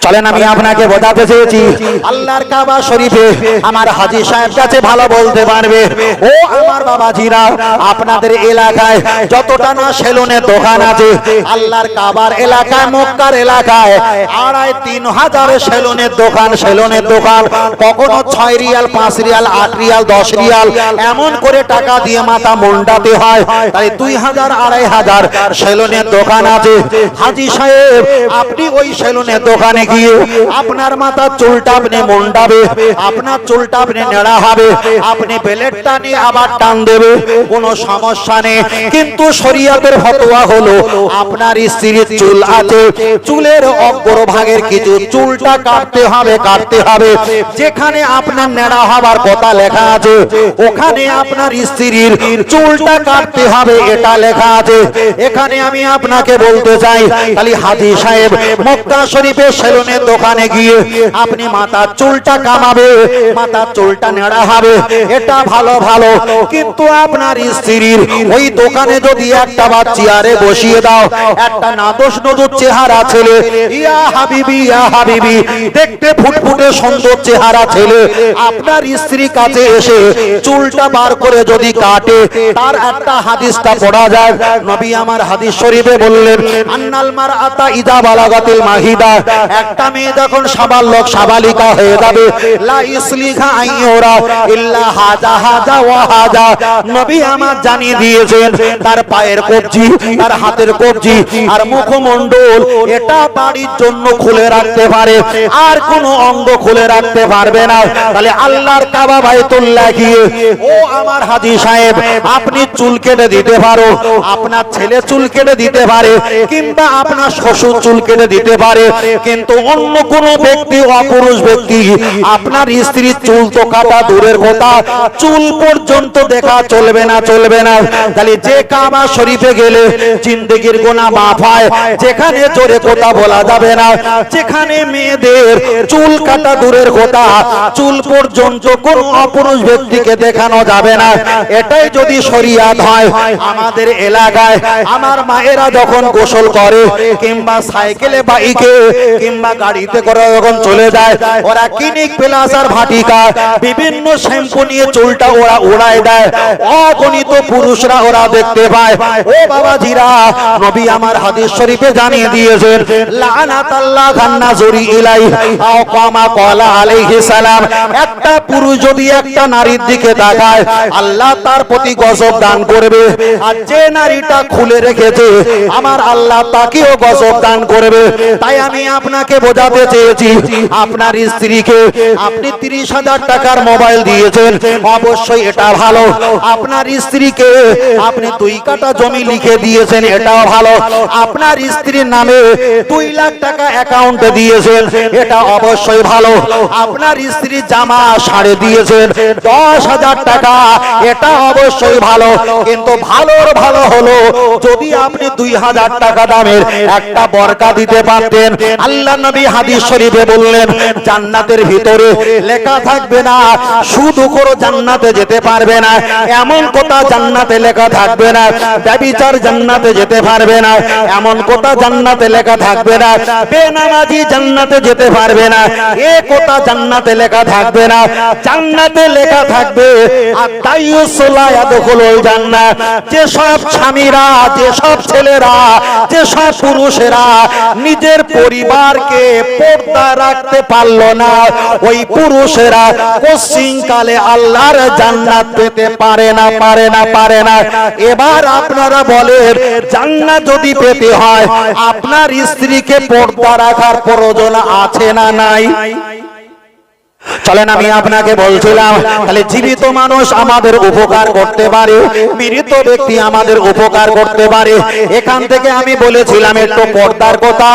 চলেন আমি আপনাকে বোঝাতে চেয়েছি আল্লাহর কাবা শরীফে আমার হাজী সাহেব কাছে ভালো বলতে পারবে। ও আমার বাবাজিরা, আপনাদের এলাকায় যতটা না সেলুনের দোকান আছে, আল্লাহর কাবার এলাকায় মক্কার এলাকায় 2,500-3,000 সেলুনের দোকান কখনো 6 রিয়াল 5 রিয়াল 8 রিয়াল 10 রিয়াল এমন করে টাকা দিয়ে মাথা মুন্ডাতে হয়। তাই 2,000-2,500 সেলুনের দোকান আছে। হাজী সাহেব, আপনি ওই সেলুনের দোকানে গিয়ে আপনার মাথার চুলটা আপনি মুন্ডাবে, আপনার চুলটা আপনি নেড়া হবে, আপনি বেলেটটা নিয়ে আবার টান দেবে, কোনো সমস্যা নেই। কিন্তু শরীয়তের ফতোয়া হলো আপনার স্ত্রীর চুল আছে, চুলের অগ্রভাগের কিছু চুলটা কাটতে হবে। যেখানে আপনার নেড়া হবার কথা লেখা আছে ওখানে আপনার স্ত্রীর চুলটা কাটতে হবে, এটা লেখা আছে। এখানে আমি আপনাকে বলতে চাই, খালি হাজী সাহেব মক্কা শরীফের সেলুনের দোকানে গিয়ে আপনি মাথার চুলটা কামাবে, মাথার চুলটা নেড়া হবে, এটা ভালো। কিন্তু আপনার স্ত্রীর ওই দোকানে যদি একটা চেয়ারে বসিয়ে দাও, একটা নাদোষ নজর চেহারা ছেলে, ইয়া হাবিবি দেখতে ফুটফুটে সুন্দর চেহারা ছেলে আপনার স্ত্রী কাছে এসে চুলটা বার করে যদি কাটে, তার একটা হাদিসটা পড়া যায়। নবী আমার হাদিস শরীফে বললেন, আন্নাল মারআতা ইযা বালাগাতিল মাহিদা, একটা মেয়ে যখন সাবালিকা হয়ে যাবে, লা ইসলিহা আইয়ুরা ইল্লা হাজা ওয়া হাজা। নবী আমার জানিয়ে দিয়েছেন তার পায়ের কবজি, তার হাতের কবজি আর মুখমণ্ডল এটা বাড়ির জন্য খুলে রাখতে পারে, আর কোনো অঙ্গ খুলে রাখতে পারবে না। তাহলে আল্লাহর কাবা বাইতুল্লাহ গিয়ে ও আমার হাজী সাহেব আপনি চুল কেটে দিতে পারো, আপনার ছেলে চুল কেটে দিতে পারে, কিংবা আপনার শ্বশুর চুল কেটে দিতে পারে, কিন্তু অন্য কোনো ব্যক্তি, অপুরুষ ব্যক্তি আপনার স্ত্রীর চুল তো কাটা দূরের কথা, চুল পর্যন্ত দেখা চলবে না। তাহলে যে কাবা শরীফে গেলে জিন্দেগির গুনাহ মাফ হয়, যেখানে জোরে কথা বলা যাবে না, যেখানে মেয়েদের চুল কাটা দূরের কথা, চুল পর্যন্ত কোন অপুরুষ ব্যক্তিকে দেখানো যাবে না, এটাই যদি শরীয়ত হয়। আমাদের এলাকায় আমার মায়েরা যখন গোসল করে, কিংবা সাইকেলে বাইকে কিংবা গাড়িতে করে যখন চলে যায়, ওরা ক্লিনিক প্লাস আর ভাটিকা বিভিন্ন শ্যাম্পু নিয়ে চুলটা ওরা উড়ায় দেয়, অগণিত পুরুষরা ওরা দেখতে পায়। ও বাবাজিরা, নবী আমার হাদিস শরীফে জানিয়ে দিয়েছেন, লানাতাল্লাহ খান্নাজুরি ইলাইহি আও কামা ক্বালা আলাইহিস সালাম, একটা পুরুষ যদি একটা নারীর দিকে তাকায়, আল্লাহ তার প্রতি গজব দান করবে, আর যে নারীটা খুলে রেখেছে আমার আল্লাহ তাকেও গজব দান করবে। তাই আমি আপনাকে বোঝাতে চেয়েছি, আপনার স্ত্রীকে আপনি 30,000 টাকার মোবাইল দিয়েছেন, অবশ্যই এটা ভালো। আপনার স্ত্রীকে আপনি 2 কাঠা জমি লিখে দিয়েছেন, এটাও ভালো। আপনার স্ত্রীর নামে 2 লাখ টাকা অ্যাকাউন্টে দিয়েছেন, এটা অবশ্যই ভালো। আপনার স্ত্রী জামা শাড়ি দিয়েছেন 10,000 টাকা, এটা অবশ্যই ভালো। কিন্তু ভালো হলো যদি আপনি 2,000 টাকা দামের একটা বরকা দিতে পারতেন। আল্লাহ নবী হাদিস শরীফে বললেন, জান্নাতের ভিতরে লেখা থাকবে না সুদ করো জান্নাতে যেতে পারবে না, এমন কথা জান্নাতে লেখা থাকবে না, ব্যভিচার জান্নাতে যেতে পারবে না, এমন কথা জান্নাতে লেখা থাকবে না, বেনামাজি জান্নাতে যেতে পারবে না, এ কথা জান্নাতে লেখা থাকবে না। জান্নাতে লেখা থাকবে আতাইয়ুসলা ইয়াদখুলুল জান্নাহ, যে সব স্বামীরা, যে সব ছেলেরা, যে সব পুরুষেরা নিজের পরিবারকে পর্দা রাখতে পারলো না, ওই পুরুষেরা কোশ্চিনকালে আল্লাহর জান্নাত পেতে পারে না। এবার আপনারা বলেন, জান্নাত যদি পেতে হয় আপনার স্ত্রীকে পর্দা রাখার প্রয়োজন আছে না নাই? চলেন আমি আপনাকে বলছিলাম, তাহলে জীবিত মানুষ আমাদের উপকার করতে পারে, মৃত ব্যক্তি আমাদের উপকার করতে পারে। এখান থেকে আমি বলেছিলাম একটু পর্দার কথা,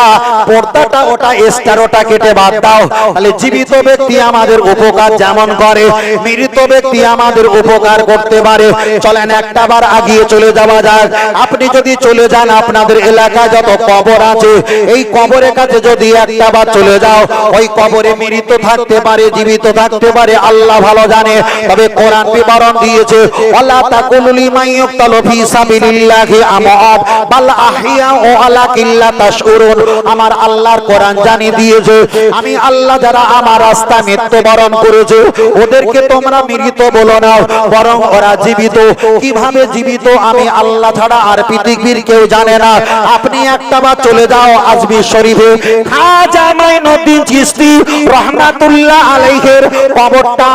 পর্দাটা ওটা এক্সট্রা কেটে বাদ দাও। তাহলে জীবিত ব্যক্তি আমাদের উপকার যেমন করে, মৃত ব্যক্তি আমাদের উপকার করতে পারে। চলেন একটা বার আগিয়ে চলে যাওয়া যাক। আপনি যদি চলে যান, আপনাদের এলাকায় যত কবর আছে, এই কবরের কাছে যদি একটা বার চলে যাও, ওই কবরে মৃত থাকতে পারে, জীবিত থাকতে পারে আল্লাহ ভালো জানে। তবে কোরআন বিবরণ দিয়েছে ওয়ালা তাকুলু লিমান ইউকতালু ফি সাবিলিল্লাহি আমওয়াত বাল আহইয়াউ ওয়ালাকিন লা তাশউরুন। আমার আল্লাহর কোরআন জানিয়ে দিয়েছে আমি আল্লাহ যারা আমার রাস্তায় মৃত্যুবরণ করেছে ওদেরকে তোমরা মৃত বলো না, বরং ওরা জীবিত। কিভাবে জীবিত আমি আল্লাহ ছাড়া আর পৃথিবীর কেউ জানে না। আপনি একটাবার চলে যাও আজমির শরীফে, খাজা মাইনুদ্দিন চিশতি রহমাতুল্লাহ আলাইহির কবরটা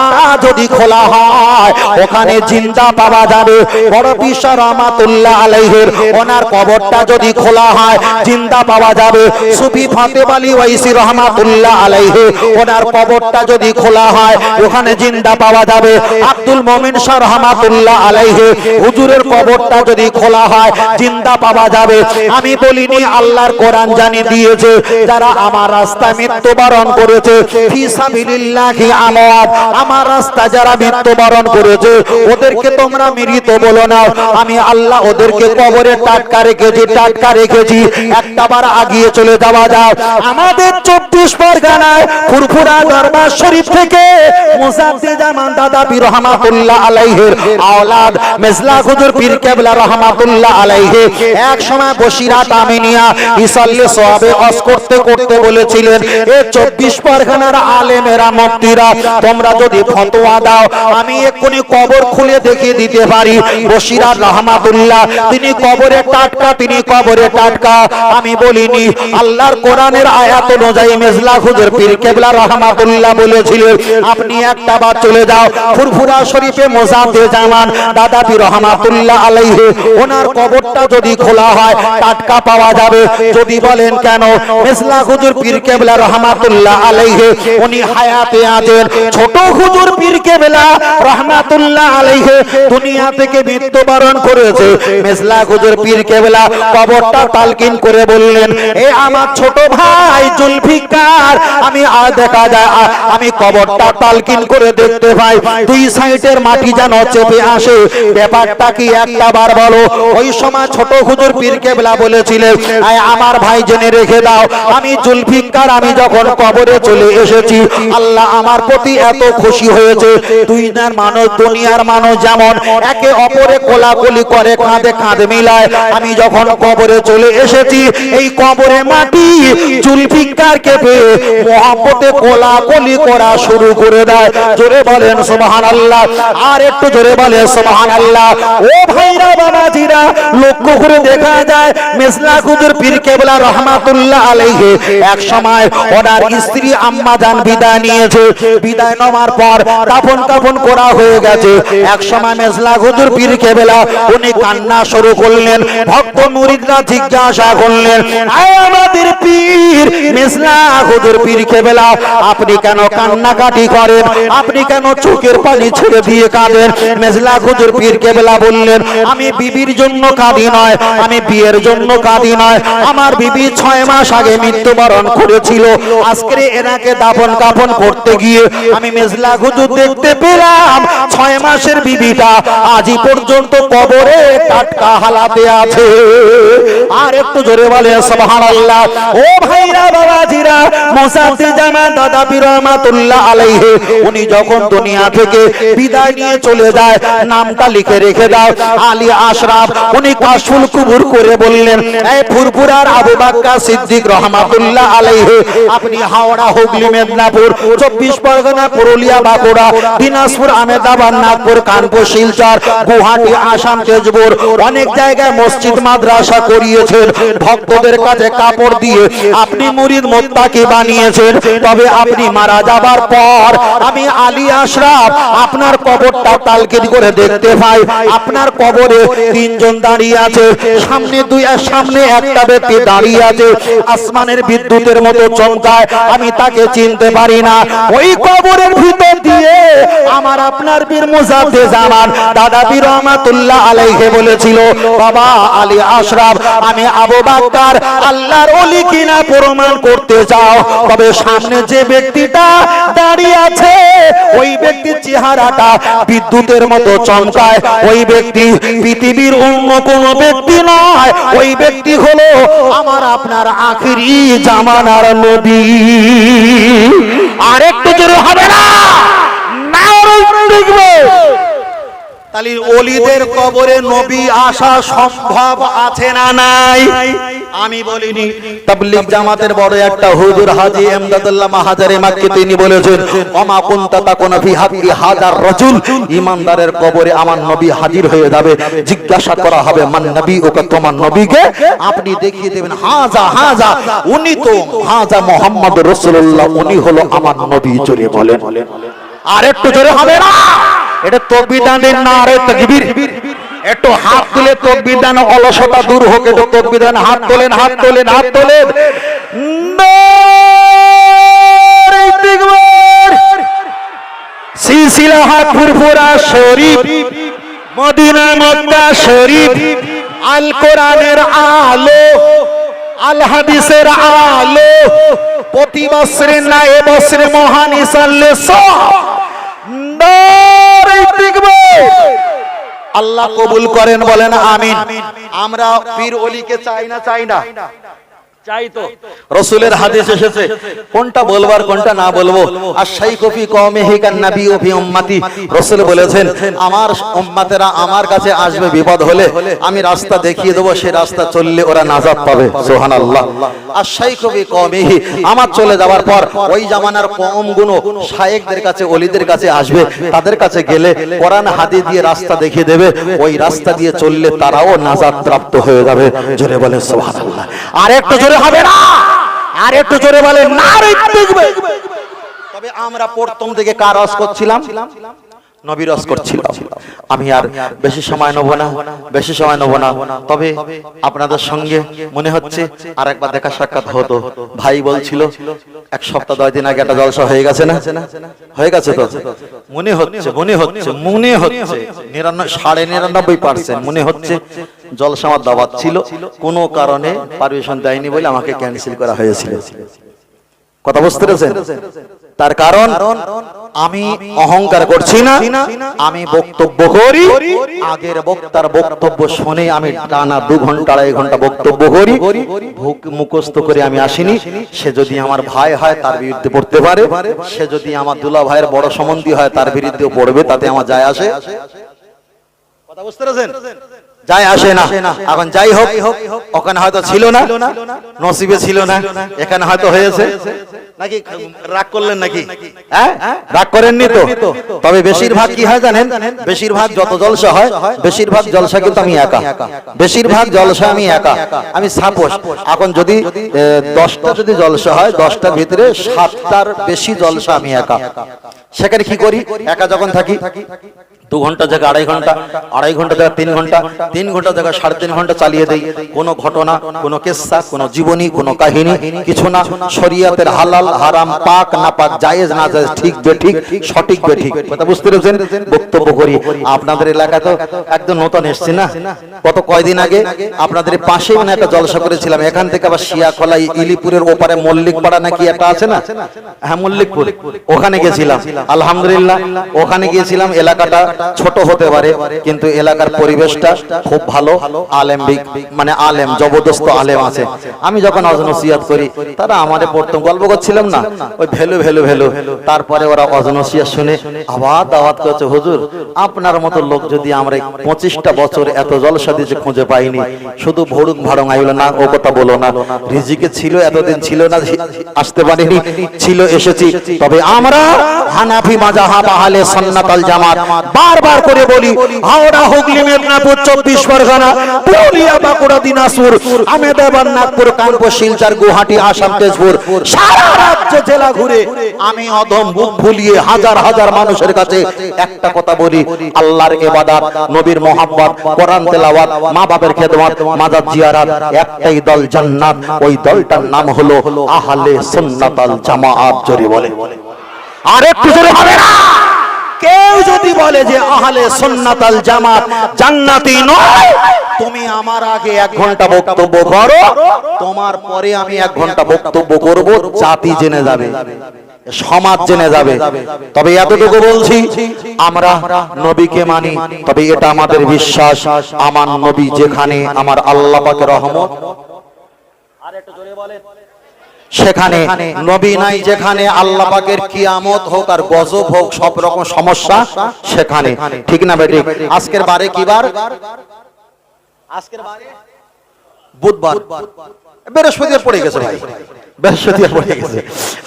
যদি খোলা হয় ওখানে জিন্দা পাওয়া যাবে। বড় পীর রহমাতুল্লাহ আলাইহির ওনার কবরটা যদি খোলা হয় জিন্দা পাওয়া যাবে। সুফি ফাতেহ আলী ওয়াইসি রহমাতুল্লাহ আলাইহি ওনার কবরটা যদি খোলা হয় ওখানে জিন্দা পাওয়া যাবে। আব্দুল মুমিন শাহ রহমাতুল্লাহ আলাইহি হুজুরের কবরটা যদি খোলা হয় জিন্দা পাওয়া যাবে। আমি বলিনি, আল্লাহর কোরআন জানিয়ে দিয়েছে যারা আমার রাস্তায় মৃত্যুবরণ করেছে ফি সাবিলিল্লাহি আমওয়াত, আমার রাস্তায় যারা মৃত্যুবরণ করেছে ওদেরকে তোমরা মৃত বলো না। আমি আল্লাহ ওদেরকে কবরে টাটকা রেখেছি। একটাবার আগিয়ে চলে যাওয়া যাও আমাদের 24 পরগনায় ফুরফুরা দরবার শরীফ থেকে মুজাদ্দিদ জামান দাদা পীর রহমাতুল্লাহ আলাইহির আওলাদ মেজলা হুজুর পীর কেবলা রহমাতুল্লাহ আলাইহি এক সময় বসিরাত আমিনিয়া ইসাল্লি সওয়াবে ওয়াজ করতে করতে বলেছিলেন এই 24 পরগনার আলেমেরা মুফতিরা তোমরা যদি ফতোয়া দাও আমি এক্ষুনি কবর খুলে দেখিয়ে দিতে পারি। বসিরাত রহমাতুল্লাহ তিনি কবরে টাটকা। আমি বলিনি, আল্লাহর কোরআনের আয়াত অনুযায়ী মেজলা হুজুর পীর কেবলা রহমাতুল্লাহ বলেছিলেন আপনি একটাবার চলে যাও ফুরফুরা শরীফে মুজাদ্দিদ জামান দাদা পীর রহমাতুল্লাহ আলাইহি ওনার কবরটা যদি খোলা হয় টাটকা পাওয়া যাবে। যদি বলেন কেন, মেজলা হুজুর পীর কেবলা রহমাতুল্লাহ আলাইহি উনি হায়াতে আছেন। ছোট হুজুর পীর কেবলা রহমাতুল্লাহ আলাইহি দুনিয়া থেকে মৃত্যুবরণ করেছে। মেজলা হুজুর পীর কেবলা কবরটা তালকিন করে বললেন এ আমার ছোট ভাই জুলফিকার, আমি দেখা যায় আমি কবরটা তালকিন করে দেখতে পাই দুই সাইডের মাটি যেন চেপে আসে, ব্যাপারটা কি একটাবার বলো। ওই সময় ছোট হুজুর পীর কেবলা বলেছিলেন আমার ভাই জেনে রেখে দাও আমি জুলফিকার আমি যখন কবরে চলে এসেছি আল্লাহ আমার প্রতি এত খুশি হয়েছে। দুনিয়ার মানুষ যেমন একে অপরে কোলাকুলি করে কাঁধে কাঁধ মিলায়, আমি যখন কবরে চলে এসেছি এই কবরে মাটি জুলফিকারকে পেয়ে মহব্বতে কোলাকুলি করা শুরু করে দেয়। জোরে বলেন সুবহানাল্লাহ, আর একটু জোরে বলেন সুবহানাল্লাহ। ও ভাইরা বাবাজিরা, লক্ষ্য করে দেখা যায় মেজলা হুজুর পীর কেবলা রহমাতুল্লাহ আলাইহি এক সময় ওনার স্ত্রী আম্মা জান বিদায় নিয়েছে। বিদায় নেওয়ার পর কাফন করা হয়ে গেছে। এক সময় মেজলা হুজুর পীর কেবলা উনি কান্না শুরু করলেন। ভক্ত মুরিদরা জিজ্ঞাসা করলেন আমাদের পীর মেজলা হুজুর পীর কেবলা আপনি কেন কান্নাকাটি করেন, আপনি কেন চোখের পানি ছেড়ে দিয়ে কাঁদেন? মেজলা হুজুর পীর কেবলা বললেন আমি বিবির জন্য কাঁদি নয়, আমি বিয়ের জন্য কাঁদি নয়। আমার বিবি 6 মাস আগে মৃত্যুবরণ করেছিল। আজকে এনাকে দাফন কাফন করতে গিয়ে আমি মেজলা হুজুর দেখতে পেলাম 6 মাসের বিবিটা আজই পর্যন্ত কবরে টাটকা হালাতে আছে। আর একটু জোরে বলে সুবহানাল্লাহ। ও ভাইরা বাবাজিরা, মুজাদ্দিদ জামান দাদা পীর রহমাতুল্লাহ আলাইহি উনি যখন দুনিয়া থেকে বিদায় নিয়ে চলে যায় নামটা লিখে রেখে দাও আলী আশরাফ। উনি কাশফুল কুবুর করে বললেন এই ফুরফুরার আবু বকর সিদ্দিক রহমাতুল্লাহ আলাইহি আপনি হাওড়া হুগলি মেদিনীপুর 24 পরগনা পুরুলিয়া বাঁকুড়া দিনাজপুর আহমেদাবাদ নাগপুর কানপুর শিলচর গুয়াহাটি আসাম তেজপুর অনেক জায়গায় মসজিদ মাদ্রাসা করিয়েছেন। ভক্তদের কাছে কাপড় দিয়ে আপনি মুরিদ মুত্তাকি বানিয়েছেন। তবে আপনি মারা যাবার পর আমি আলী আশরাফ আপনার কবরটা তালকিন করে দেখতে পাই আপনার কবরে 3 জন দাঁড়িয়ে আছে। সামনে একটা ব্যক্তি দাঁড়িয়ে আছে, আসমানের বিদ্যুতের মতো চমকায়, আমি তাকে চিনতে পারি না। ওই কবরের ভিতর দিয়ে আমার আপনার পীর মুজাদ্দিদ জামান দাদা পীর রহমাতুল্লাহ আলাইহি বলেছিল বাবা আলী আশরাফ আমি আবু বকর আল্লাহর ওলি কিনা প্রমাণ করতে চাও? তবে সামনে যে ব্যক্তিটা দাঁড়িয়ে আছে ওই ব্যক্তির চেহারাটা বিদ্যুতের মতো চমকায়, ওই ব্যক্তি পৃথিবীর অন্য কোনো ব্যক্তি নয়, ওই ব্যক্তি হলো আমার আপনার আখিরি জামানার নবী। আর একটু জোরে হবে না? তাহলে ওলিদের কবরে নবী আসা সম্ভব আছে না নাই? আমি বলিনি, তাবলীগ জামাতের বড় একটা হুজুর হাজী এমদাদুল্লাহ মাহাজারে মাক্কি তিনি বলেছেন, ওমা কুনতা তাকুনা ফি হাক্কি হাজার রাজুল, ইমানদারের কবরে আমার নবী হাজির হয়ে যাবে। জিজ্ঞাসা করা হবে, মান নবী, ওকে তোমার নবীকে আপনি দেখিয়ে দেবেন, হাজা হাজা, উনি তো হাজা মুহাম্মদ রাসূলুল্লাহ, উনি হলো আমার নবী। জোরে বলেন, আর একটু জোরে হবে না? এটা তাকবীর দানের নারে তাকবীর। একটু হাত তুলে তাকবীর দান, অলসতা দূর হোক। একটু তাকবীর দান, হাত তোলেন, হাত তোলেন, হাত তোলেন। নারে তাকবীর। সিলসিলা হাত ফুরফুরা শরীফ, মদিনা মক্কা শরীফ, আল কোরআনের আলো, আল হাদিসের আলো, প্রতি বছরে না এ বছরে মহান ইসাল্লে সব আল্লাহ কবুল করেন, বলেন আমিন। আমরা পীর ওলিকে চাই না? চাই না? চাই তো। রাসূলের হাদিস এসেছে, কোনটা বলবার কোনটা না বলবো। আর শাইখু ফি কওমিহি কান নবী ফি উম্মতি, রাসূল বলেছেন আমার উম্মতেরা আমার কাছে আসবে বিপদ হলে, আমি রাস্তা দেখিয়ে দেব, সেই রাস্তা চললে ওরা নাজাত পাবে। সুবহানাল্লাহ। আর শাইখু ফি কওমিহি, আমার চলে যাওয়ার পর ওই জামানার কওমগুলো শায়েখদের কাছে, ওলিদের কাছে আসবে, তাদের কাছে গেলে কোরআন হাদিস দিয়ে রাস্তা দেখিয়ে দেবে, ওই রাস্তা দিয়ে চললে তারাও নাজাত প্রাপ্ত হয়ে যাবে। জোরে বলে সুবহানাল্লাহ। আর একটু জোরে হবে না? আর একটু জোরে বলে নারে তাকবীর। তবে আমরা প্রথম থেকে কার রস করছিলাম? নবীর রস করছিলাম। আমি আর বেশি সময় নেব না, বেশি সময় নেব না। তবে আপনাদের সঙ্গে মনে হচ্ছে আর একবার দেখা সাক্ষাৎ হতো। ভাই বলছিল এক সপ্তাহ 10 দিন আগে একটা জলসা হয়ে গেছে না? হয়ে গেছে তো? মনে হচ্ছে, মনে হচ্ছে, মনে হচ্ছে 99.99% মনে হচ্ছে জলসা আমার দাওয়াত ছিল, কোনো কারণে পারমিশন দেয়নি বলে আমাকে ক্যান্সেল করা হয়েছিল। কথা বুঝতে পেরেছেন? তার কারণ আমি অহংকার করছি না, আমি বক্তব্য করি, আগের বক্তার বক্তব্য শুনে আমি টানা 2 ঘন্টা 2.5 ঘন্টা বক্তব্য করি, মুখস্থ করে আমি আসিনি। সে যদি আমার ভাই হয় তার বিরুদ্ধে পড়তে পারে, সে যদি আমার দুলা ভাইয়ের বড় সম্বন্ধী হয় তার বিরুদ্ধেও পড়বে, তাতে আমার যায় আসে। কথা বুঝতে পেরেছেন? যায় আসে না। এখন যাই হোক, ওখানে হয়তো ছিল না, নসিবে ছিল না, এখানে হয়তো হয়েছে। নাকি রাগ করলেন নাকি? হ্যাঁ, রাগ করেননি তো? তবে বেশিরভাগ কি হয় জানেন? বেশিরভাগ যত জলসা হয়, বেশিরভাগ জলসা কিন্তু আমি একা, বেশিরভাগ জলসা আমি একা। আমি সাপোজ এখন যদি 10টা যদি জলসা হয়, 10টার ভিতরে 7টার বেশি জলসা আমি একা। সেখানে কি করি? একা যখন থাকি 2 ঘন্টা জায়গা 2.5 ঘন্টা, 2.5 ঘন্টা জায়গা 3 ঘন্টা, 3 ঘন্টা জায়গা 3.5 ঘন্টা চালিয়ে দেই। কোনো ঘটনা, কোনো কিস্সা, কোনো জীবনী, কোনো কাহিনী, কিছু না। শরীয়তের হালাল হারাম, পাক না পাক, জায়েজ না জায়েজ, ঠিক বেঠিক, সঠিক বেঠিক, কথা বুঝতে পেরেছেন? বক্তব্য করি। আপনাদের এলাকায় তো একদম নতুন এসেছি না, কত কয়দিন আগে আপনাদের পাশে মানে একটা জলসা করেছিলাম। এখান থেকে আবার শিয়াখলা, ইলিপুরের ওপারে মল্লিক পাড়া নাকি একটা আছে না? হ্যাঁ, মল্লিকপুর, ওখানে গেছিলাম। আলহামদুলিল্লাহ, ওখানে গিয়েছিলাম। এলাকাটা ছোট হতে পারে কিন্তু এলাকার পরিবেশটা খুব ভালো। আলেম, মানে আলেম, জবরদস্ত আলেম আছে। আমি যখন অজনসিয়াত করি, তারা আমাদের প্রথম গল্প করছিলাম না, ওই ভ্যালু ভ্যালু ভ্যালু। তারপরে ওরা অজনসিয়াত শুনে আবার দাওয়াত করছে, হুজুর আপনার মতো লোক যদি আমরা 25টা বছর এত জলসা দিয়েছে খুঁজে পাইনি, শুধু ভড়ুক ভাড়ং আইলো না, ও কথা বলো না। রিজিকে ছিল, এতদিন ছিল না, আসতে পারিনি, ছিল এসেছি। তবে আমরা হানাফি মাযহাব আহলে সুন্নাত ওয়াল জামাত, বারবার করে বলি, হাওড়া, হুগলি, মেদিনীপুর, 24 পরগনা, পুরুলিয়া, বাঁকুড়া, দিনাজপুর, আহমেদাবাদ, নাগপুর, কানপুর, শিলচর, গুয়াহাটি, আসাম, তেজপুর, সারা রাজ্য জেলা ঘুরে আমি অধম বুক ফুলিয়ে হাজার হাজার মানুষের কাছে একটা কথা বলি, আল্লাহর ইবাদত, নবীর মুহাব্বত, কোরআন তেলাওয়াত, মা বাবার খেদমত, মাজার জিয়ারত, একটাই দল জান্নাত, ওই দলটার নাম হলো আহলে সুন্নাত ওয়াল জামাত। জোরে বলে, আর একটু জোরে হবে না? কেউ যদি বলে যে আহলে সুন্নাত ওয়াল জামাত জান্নাতি নয়, তুমি আমার আগে 1 ঘন্টা বক্তব্য করো, তোমার পরে আমি 1 ঘন্টা বক্তব্য করব, জাতি জেনে যাবে, সমাজ জেনে যাবে। তবে এতটুকু বলছি, আমরা নবীকে মানি, তবে এটা আমাদের বিশ্বাস, আমার নবী যেখানে, আমার আল্লাহ পাকের রহমত। আর একটু জোরে বলেন, সেখানে নবী নাই যেখানে, আল্লাহ পাকের কিয়ামত হোক আর গজব হোক, সব রকম সমস্যা সেখানে। ঠিক না বেটি? আজকের বারে কি বার? আজকের বারে বুধবার, বৃহস্পতিবার পড়ে গেছে ভাই, বৃহস্পতিবার পড়ে গেছে।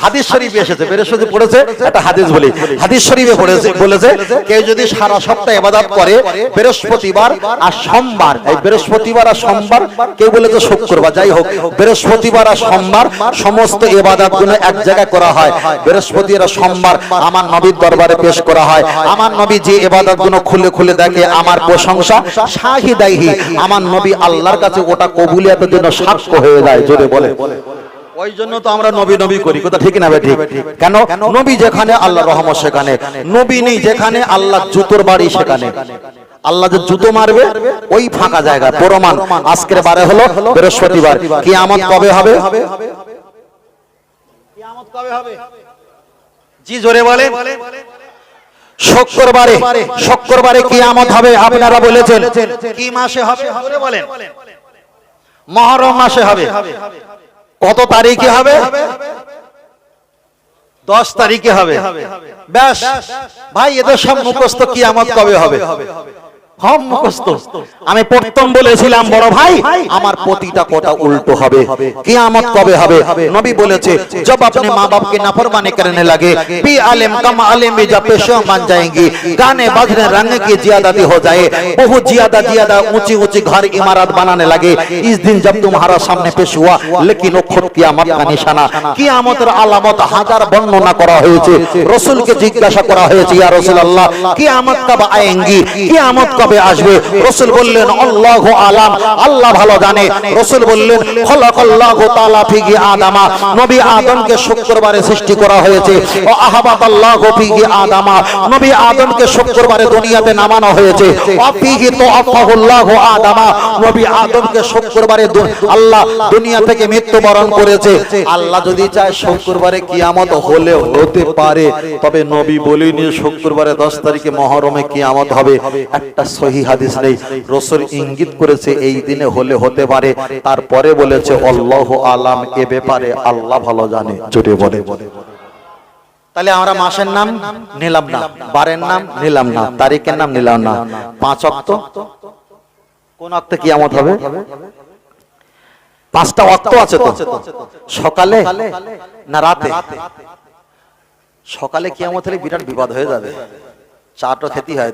হাদিস শরীফে এসেছে, বৃহস্পতি পড়েছে, একটা হাদিস বলি, হাদিস শরীফে বলেছে কেউ যদি সারা সপ্তাহ ইবাদত করে বৃহস্পতিবার আর সোমবার, এই বৃহস্পতিবার আর সোমবার, কেউ বলেছে শুক্রবার, যাই হোক বৃহস্পতিবার আর সোমবার সমস্ত ইবাদতগুলো এক জায়গায় করা হয়। বৃহস্পতিবার আর সোমবার আমার নবীর দরবারে পেশ করা হয়। আমার নবী যে ইবাদতগুলো খুলে খুলে দেখে, আমার প্রশংসা শাহিদাইহি, আমার নবী আল্লাহর কাছে ওটা কবুলিয়াতের জন্য সাক্ষ্য হয়ে যায়। জোরে বলে, ওই জন্য তো আমরা নবী নবী করি, কথা ঠিক না ভাই? ঠিক। কেন? নবী যেখানে আল্লাহ রহমত সেখানে, নবী নেই যেখানে আল্লাহ জুতোর বাড়ি সেখানে। আল্লাহ যে জুতো মারবে ওই ফাঁকা জায়গা প্রমাণ। আজকের বারে হলো বৃহস্পতিবার। কিয়ামত কবে হবে? কিয়ামত কবে হবে? জি জোরে বলে। শুক্রবারে, শুক্রবারে কিয়ামত হবে। আপনারা বলেছেন কি মাসে হবে? জোরে বলেন। মুহররম মাসে হবে। কত তারিখে হবে? 10 তারিখে হবে। ব্যাস ভাই, এদের সব মুখস্থ। কিয়ামত কবে হবে? हम मुखस्त। আমি প্রথম বলেছিলাম বড় ভাই, আমার প্রতিটা কথা উল্টো হবে। কিয়ামত কবে হবে? নবী বলেছে, जब अपने माँ बाप की नाफरमानी करने लगे, पी आलिम कम आलिम भी जब पेशो मान जाएंगी, गाने बजने रंग की जियादती हो जाए, बहुत ज्यादा ज्यादा ऊंची ऊंची घर इमारत बनाने लगे, इस दिन जब तुम्हारा सामने पेश हुआ, लेकिन वो खुद कियामत का निशाना। কিয়ামতের আলামত হাজার বর্ণনা করা হয়েছে। রাসূলকে জিজ্ঞাসা করা হয়েছে, ইয়া রাসূলুল্লাহ কিয়ামত কবে আয়েঙ্গি, কিয়ামত কবে আসবে? রাসূল বললেন, আল্লাহু আলাম, আল্লাহ ভালো জানে। রাসূল বললেন, খলাকাল্লাহু তাআলা ফিহি আদামা, নবী আদমকে শুক্রবারে সৃষ্টি করা হয়েছে। ও আহাবাতাল্লাহু ফিহি আদামা, নবী আদমকে শুক্রবারে দুনিয়াতে নামানো হয়েছে। ও ফিহি তাওফাহুল্লাহু আদামা, নবী আদমকে শুক্রবারে আল্লাহ দুনিয়া থেকে মৃত্যুবরণ করেছে। আল্লাহ যদি চায় শুক্রবারে কিয়ামত হলে হতে পারে, তবে নবী বলেনি শুক্রবারে 10 তারিখে মুহররমে কিয়ামত হবে। একটা সহিহ হাদিস নেই। রাসূল ইঙ্গিত করেছে এই দিনে হলে হতে পারে, তারপরে বলেছে আল্লাহু আলাম, এ ব্যাপারে আল্লাহ ভালো জানে। জোরে বলে। তাহলে আমরা মাসের নাম নিলাম না, বারের নাম নিলাম না, তারিখের নাম নিলাম না। 5 ওয়াক্ত, কোন ওয়াক্তে কিয়ামত হবে? 5টা ওয়াক্ত আছে তো, সকালে না রাতে? সকালে কিয়ামত হলে বিরাট বিপদ হয়ে যাবে, চাটা খেতে হয়।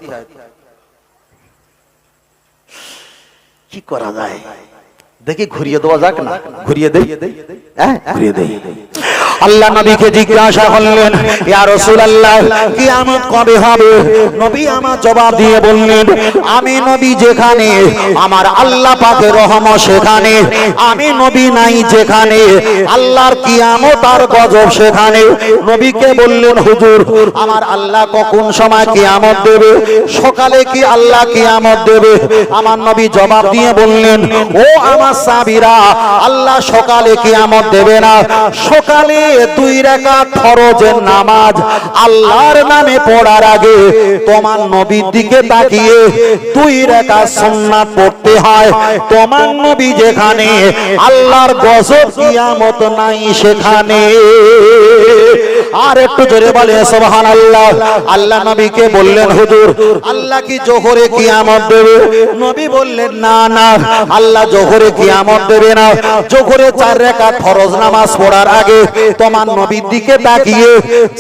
কি করা যায় দেখি, ঘুরিয়ে দেওয়া যাক না? ঘুরিয়ে দেই, হ্যাঁ ঘুরিয়ে দেই। আল্লাহ নবীকে জিজ্ঞাসা করলেন, ইয়া রাসূলুল্লাহ কিয়ামত কবে হবে? নবী আমার জবাব দিয়ে বললেন, আমি নবী যেখানে, আমার আল্লাহ পাকের রহমত সেখানে, আমি নবী নাই যেখানে, আল্লাহর কিয়ামত আর গজব সেখানে। নবীকে বললেন, হুজুর আমার আল্লাহ কখন সময় কিয়ামত দেবে? সকালে কি আল্লাহ কিয়ামত দেবে? আমার নবী জবাব দিয়ে বললেন, ও আমার সাহাবীরা, আল্লাহ সকালে কিয়ামত দেবে না। সকালে 2 রাকাত ফরজের নামাজ আল্লাহর নামে পড়ার আগে তোমার নবীর দিকে তাকিয়ে 2 রাকাত সুন্নাত পড়তে হয়। তোমার নবী যেখানে, আল্লাহর গজব কিয়ামত নাই সেখানে। আর একটু জোরে বলে সুবহানাল্লাহ। আল্লাহ নবীকে বললেন, হুজুর আল্লাহ কি জোহরে কিয়ামত দেবে? নবী বললেন, না না, আল্লাহ জোহরে কিয়ামত দেবে না। জোহরে 4 রাকাত ফরজ নামাজ পড়ার আগে তোমার নবীর দিকে তাকিয়ে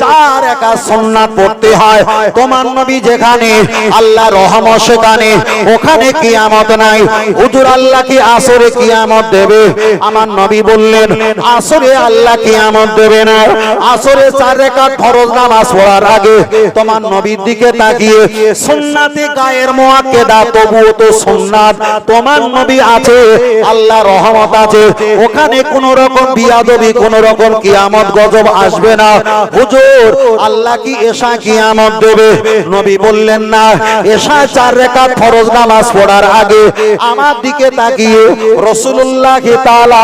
4 রাকাত সুন্নাত পড়তে হয়। তোমার নবী যেখানে, আল্লাহ রহমত সেখানে, ওখানে কিয়ামত নাই। হুজুর আল্লাহ কি আসরে কিয়ামত দেবে? আমার নবী বললেন, আসরে আল্লাহ কিয়ামত দেবে না। আসরে 4 রাকাত ফরজ নামাজ পড়ার আগে তোমার নবীর দিকে তাকিয়ে সুন্নাতে গায়ের মুআক্কাদা, তবুও তো সুন্নাত, তোমার নবী আছে, আল্লাহ রহমত আছে, ওখানে কোন রকম বিয়াদবি, কোন রকম কিয়ামত গজব আসবে না। হুজুর আল্লাহ কি এশা কিয়ামত দেবে? নবী বললেন, না, এশা 4 রাকাত ফরজ নামাজ পড়ার আগে আমার দিকে তাকিয়ে রাসূলুল্লাহ তাআলা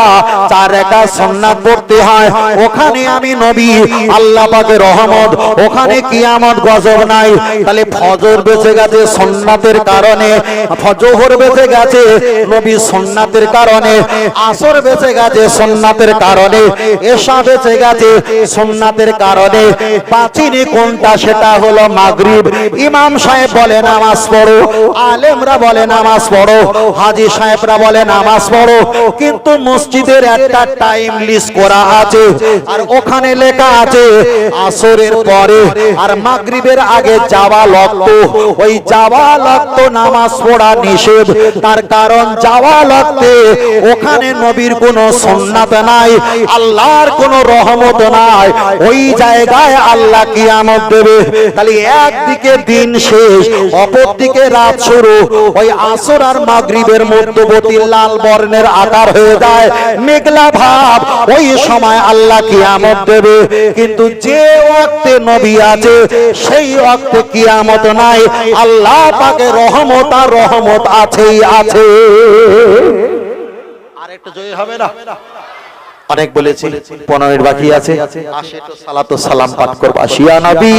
4 রাকাত সুন্নাত পড়তে হয়, ওখানে আমি নবী আল্লাহ পাকের রহমত, ওখানে কিয়ামত গজব নাই। তাহলে ফজর বেঁচে গেছে সুন্নাতের কারণে, জোহর বেঁচে গেছে নবী সুন্নাতের কারণে, আসর বেঁচে গেছে সুন্নাতের কারণে, এশা বেঁচে গেছে সুন্নাতের কারণে। বাঁচিনি কোনটা? সেটা হলো মাগরিব। ইমাম সাহেব বলে নামাজ পড়ো, আলেমরা বলে নামাজ পড়ো, হাজী সাহেবরা বলে নামাজ পড়ো, কিন্তু মসজিদের একটা টাইম লিস্ট করা আছে, আর ওখানে লেখা আছে আসরের পরে আর মাগরিবের আগে যাওয়া লক্ত। ওই যাওয়া লক্ত নামাজ পড়া নিষেধ। তার কারণ যাওয়া লক্তে ওখানে নবীর কোনো সুন্নাত নাই, আল্লাহর কোনো রহমত নাই, ওই জায়গায় আল্লাহ কিয়ামত দেবে। তাহলে একদিকে দিন শেষ, অপরদিকে রাত শুরু। ওই আসর আর মাগরিবের মধ্যবর্তী লাল বর্ণের আকার হয়ে যায়, মেঘলা ভাব, ওই সময় আল্লাহ কিয়ামত দেবে। কিন্তু যে ওয়াক্তে নবী আছে সেই ওয়াক্তে কিয়ামত নাই, আল্লাহ পাকের রহমত আর রহমত আছেই আছে। আর একটু জয় হবে না? অনেক বলেছি, 15 মিনিট বাকি আছে। আসে তো সালাত ও সালাম পাঠ করবা। শিয়া নবী